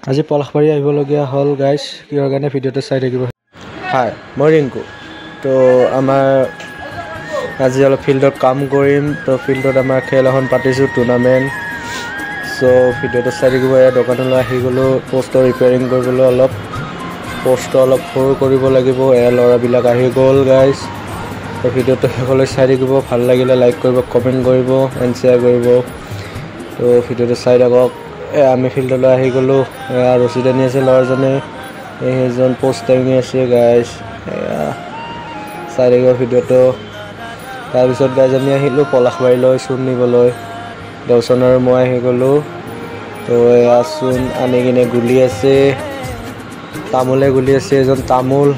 আজি পলাশবাৰী আহিবলগীয়া হ'ল গাইজ, কিহৰ কাৰণে ভিডিঅ'টো চাই থাকিব। হাই, মই ৰিংকু। তো আমাৰ আজি অলপ ফিল্ডত কাম কৰিম। তো ফিল্ডত আমাৰ খেল এখন পাতিছোঁ, টুৰ্ণামেণ্ট। চ' ভিডিঅ'টো চাই থাকিব। এয়া দোকানলৈ আহি গ'লোঁ প'ষ্টৰ ৰিপেয়াৰিং কৰিবলৈ। প'ষ্টটো অলপ সৰু কৰিব লাগিব। এয়া ল'ৰাবিলাক আহি গ'ল গাইজ। তো ভিডিঅ'টো শেষলৈ চাই থাকিব। ভাল লাগিলে লাইক কৰিব, কমেণ্ট কৰিব এণ্ড শ্বেয়াৰ কৰিব। তো ভিডিঅ'টো চাই থাকক। আমি ফিল্ডলৈ আহি গ'লোঁ। ৰছী টানি আছে ল'ৰাজনে, সেইজন প'ষ্ট টানি আছে গাইজ। চাই থাকিব ভিডিঅ'টো। তাৰপিছত গাইজ আমি আহিলোঁ পলাশবাৰীলৈ চূণ নিবলৈ। দেওচন আৰু মই আহি গ'লোঁ। তো এয়া চূণ আনি কিনে গুলি আছে, তামোলে গুলি আছে। এজন তামোল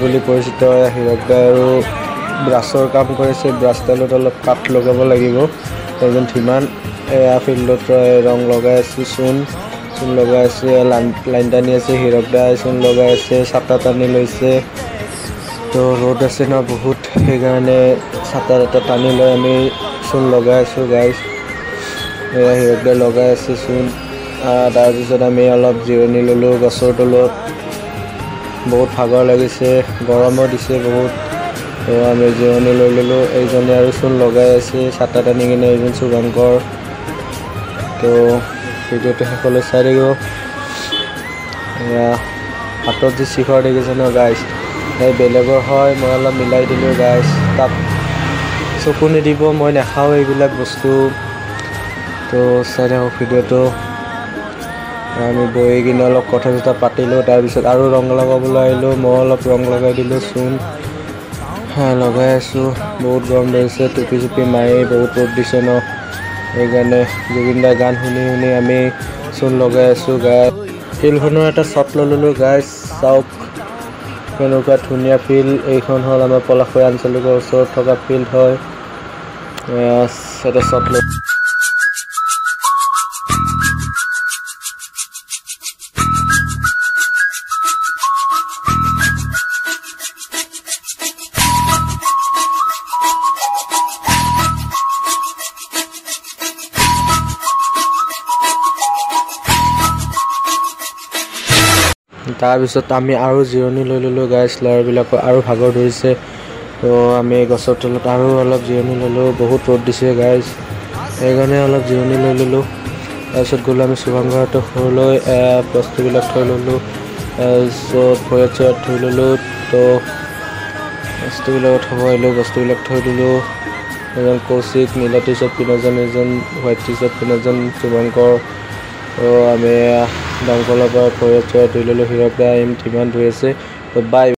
বুলি পৰিচিত হীৰক দাই আৰু ব্ৰাছৰ কাম কৰিছে। ব্ৰাছডালত অলপ কাঠ লগাব লাগিব। এজন ধীমান এয়া ফিল্ডত ৰং লগাই আছে, চূণ লগাই আছে, লাইন টানি আছে। হীৰক দাই চূণ লগাই আছে, ছাটা টানি লৈছে। তো ৰ'দ আছে ন বহুত, সেইকাৰণে ছাটা টানি লৈ আমি চূণ লগাই আছোঁ গাইজ। এয়া হীৰক দাই লগাই আছে চূণ। তাৰপিছত আমি অলপ জিৰণি ল'লোঁ গছৰ তলত। বহুত ভাগৰ লাগিছে, গৰমো দিছে বহুত। তো আমি জিৰণি লৈ ল'লোঁ। এইজনে আৰু চূণ লগাই আছে ছাটা টানি কিনে, এইজন শুভংকৰ। তো ভিডিঅ'টো শেষলৈ চাই থাকিব। এয়া হাতত যি শিখৰ দেখিছে ন গাইজ, সেই বেলেগৰ হয়, মই অলপ মিলাই দিলোঁ গাইজ। তাক চকু নিদিব, মই নাখাওঁ এইবিলাক বস্তু। তো চাই থাকক ভিডিঅ'টো। আমি বহি কিনে অলপ কথা চথা পাতিলোঁ। তাৰপিছত আৰু ৰং লগাবলৈ আহিলোঁ। মই অলপ ৰং লগাই দিলোঁ, চূণ লগাই আছোঁ। বহুত গৰম লাগিছে, টুপি চুপি মাৰি বহুত ৰ'দ দিছে ন, সেইকাৰণে জুবিন দাৰ গান শুনি আমি চূণ লগাই আছোঁ গাইজ। ফিল্ডখনৰ এটা শ্বট লৈ ল'লোঁ গাইজ। চাওক কেনেকুৱা ধুনীয়া ফিল্ড। এইখন হ'ল আমাৰ পলাশবাৰী আঞ্চলিকৰ ওচৰত থকা ফিল্ড হয়। এটা শ্বট লৈ তাৰপিছত আমি আৰু জিৰণি লৈ ল'লোঁ গাইজ। ল'ৰাবিলাকৰ আৰু ভাগৰ ধৰিছে। তো আমি গছৰ তলত আৰু অলপ জিৰণি ল'লোঁ। বহুত ৰ'দ দিছে গাইজ, সেইকাৰণে অলপ জিৰণি লৈ ল'লোঁ। তাৰপিছত গ'লোঁ আমি শুভংকৰহঁতৰ ঘৰলৈ। বস্তুবিলাক থৈ ল'লোঁ। তাৰপিছত ভৰিত চৰিত ধুই ল'লোঁ। তো বস্তুবিলাকত থ'ব আহিলোঁ, বস্তুবিলাক থৈ দিলোঁ। এজন কৌশিক, নীলা টি চাৰ্ট পিন্ধা এজন, এজন হোৱাইট টি চাৰ্ট পিন্ধা এজন শুভংকৰ। তো আমি দমকলৰ পৰা ভৰিত চৰিত ধুই ল'লোঁ। হীৰক দাই ধীমান ধুই আছে। তো বাই।